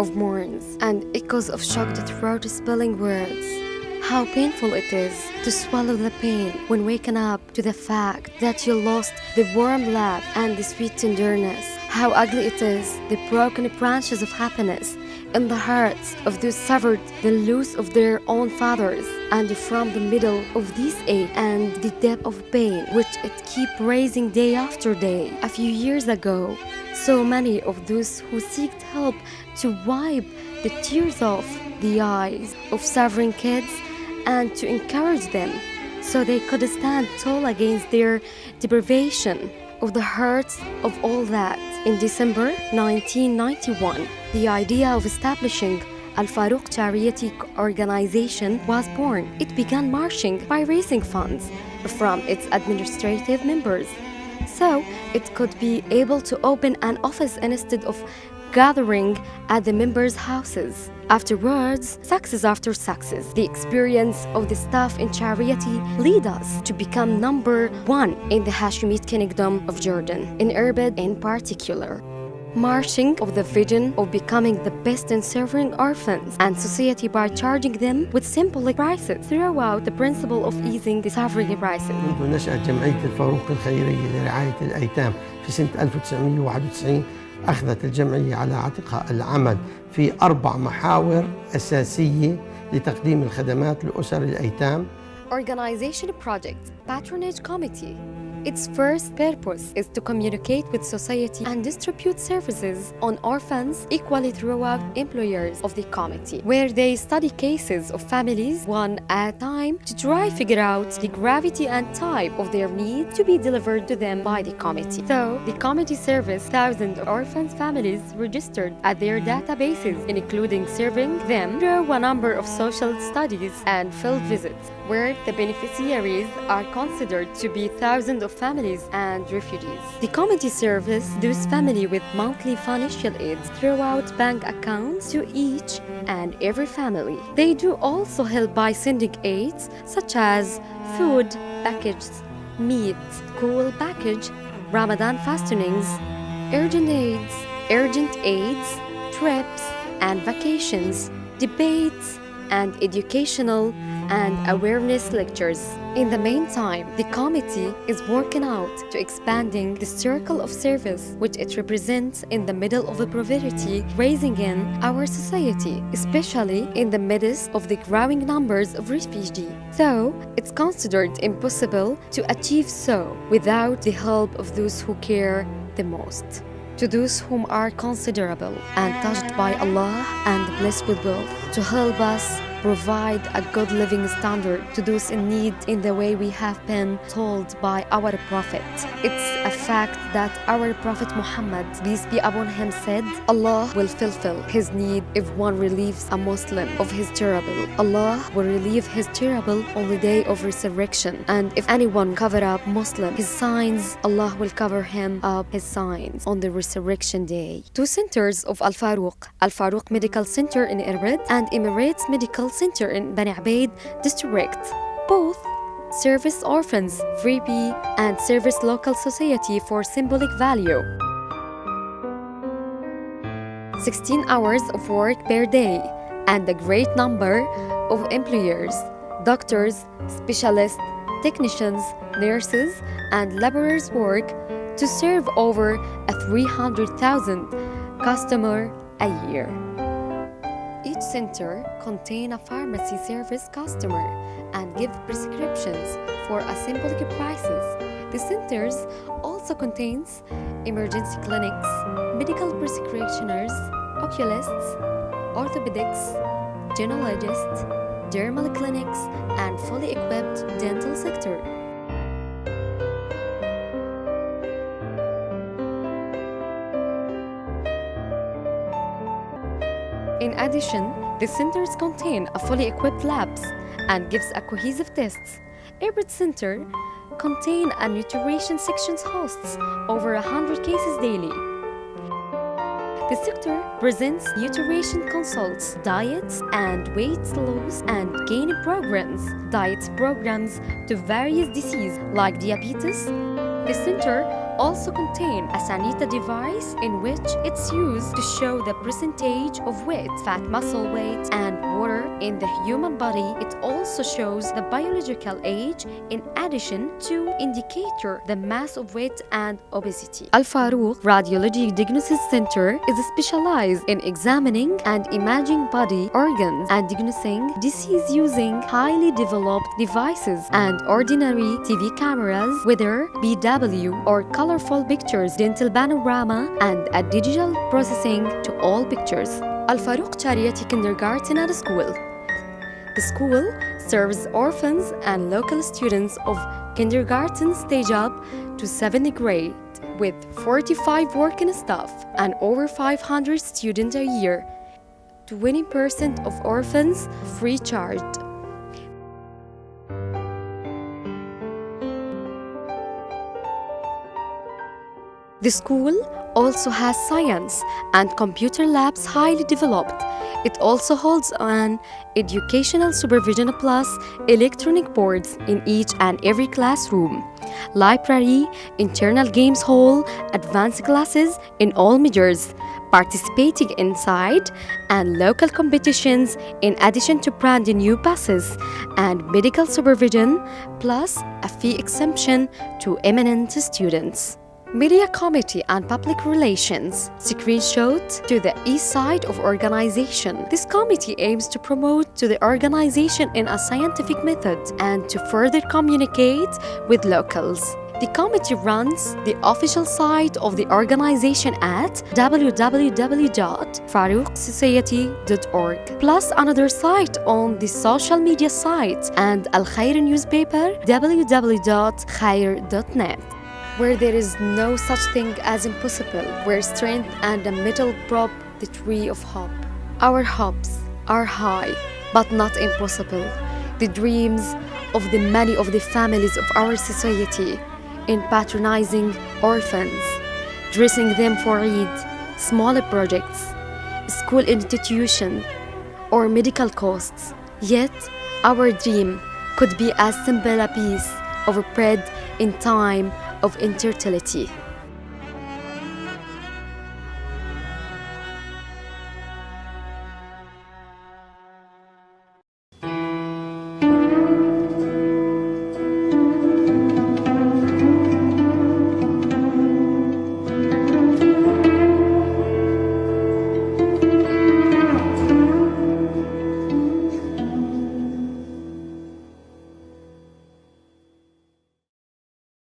of mourns and echoes of shocked throat spilling words. How painful it is to swallow the pain when waking up to the fact that you lost the warm laugh and the sweet tenderness. How ugly it is, the broken branches of happiness in the hearts of those severed the loss of their own fathers, and from the middle of this ache and the depth of pain which it keep raising day after day. A few years ago, so many of those who seeked help to wipe the tears off the eyes of suffering kids and to encourage them so they could stand tall against their deprivation of the hurts of all that. In December 1991, the idea of establishing Farouq Charity Organization was born. It began marching by raising funds from its administrative members, so it could be able to open an office instead of gathering at the members' houses. Afterwards, success after success, the experience of the staff in charity lead us to become number one in the Hashemite Kingdom of Jordan, in Irbid in particular. Marching of the vision of becoming the best in serving orphans and society by charging them with simple prices throughout the principle of easing the suffering prices. منذ نشأت جمعية الفاروق الخيرية لرعاية الأيتام في سنة 1991 أخذت الجمعية على عاتقها العمل في 4 محاور أساسية لتقديم الخدمات لأسر الأيتام. Organization Project Patronage Committee. Its first purpose is to communicate with society and distribute services on orphans equally throughout employers of the committee, where they study cases of families one at a time to try figure out the gravity and type of their need to be delivered to them by the committee. So, the committee serves thousands of orphans families registered at their databases, including serving them through a number of social studies and field visits, where the beneficiaries are considered to be thousands of families and refugees. The committee serves those families with monthly financial aids throughout bank accounts to each and every family. They do also help by sending aids such as food packages, meat, school package, Ramadan fastings, urgent aids, trips and vacations, debates, and educational and awareness lectures. In the meantime, the committee is working out to expanding the circle of service which it represents in the middle of the poverty raising in our society, especially in the midst of the growing numbers of refugees. So, it's considered impossible to achieve so without the help of those who care the most. To those whom are considerable and touched by Allah and blessed with wealth, to help us provide a good living standard to those in need in the way we have been told by our Prophet. It's a fact that our Prophet Muhammad, peace be upon him, said, Allah will fulfill his need if one relieves a Muslim of his trouble. Allah will relieve his trouble on the day of resurrection. And if anyone cover up Muslim his signs, Allah will cover him up his signs on the resurrection day. 2 centers of Al-Farouq Medical Center in Irbid and Emirates Medical Center in Bani Abaid district. Both service orphans, freebie, and service local society for symbolic value. 16 hours of work per day and a great number of employers, doctors, specialists, technicians, nurses, and laborers work to serve over 300,000 customers a year. Each center contains a pharmacy service customer and give prescriptions for a symbolic prices. The centers also contains emergency clinics, medical practitioners, oculists, orthopedics, genealogists, dermal clinics, and fully equipped dental sector. In addition, the centers contain a fully equipped labs and gives a cohesive tests. Every center contain a nutrition section hosts over 100 cases daily. The sector presents nutrition consults, diets and weight loss and gain programs, diet programs to various diseases like diabetes. The center also contain a Sanita device in which it's used to show the percentage of weight, fat, muscle weight, and water in the human body. It also shows the biological age in addition to indicator the mass of weight and obesity. Al Farouq Radiology Diagnosis Center is specialized in examining and imaging body organs and diagnosing disease using highly developed devices and ordinary TV cameras, whether BW or colorful pictures, dental panorama, and a digital processing to all pictures. Al Farouq Charity Kindergarten and School. The school serves orphans and local students of kindergarten stage up to 7th grade with 45 working staff and over 500 students a year. 20% of orphans free charge. The school also has science and computer labs highly developed. It also holds an educational supervision plus electronic boards in each and every classroom, library, internal games hall, advanced classes in all majors, participating inside and local competitions in addition to brand new passes and medical supervision plus a fee exemption to eminent students. Media Committee and Public Relations. Screenshot to the east side of organization. This committee aims to promote to the organization in a scientific method and to further communicate with locals. The committee runs the official site of the organization at www.farouqsociety.org, plus another site on the social media site and Al Khair newspaper www.khair.net. Where there is no such thing as impossible, where strength and a metal prop the tree of hope. Our hopes are high, but not impossible. The dreams of the many of the families of our society in patronizing orphans, dressing them for Eid, smaller projects, school institution, or medical costs. Yet, our dream could be as simple a piece of bread in time of infertility.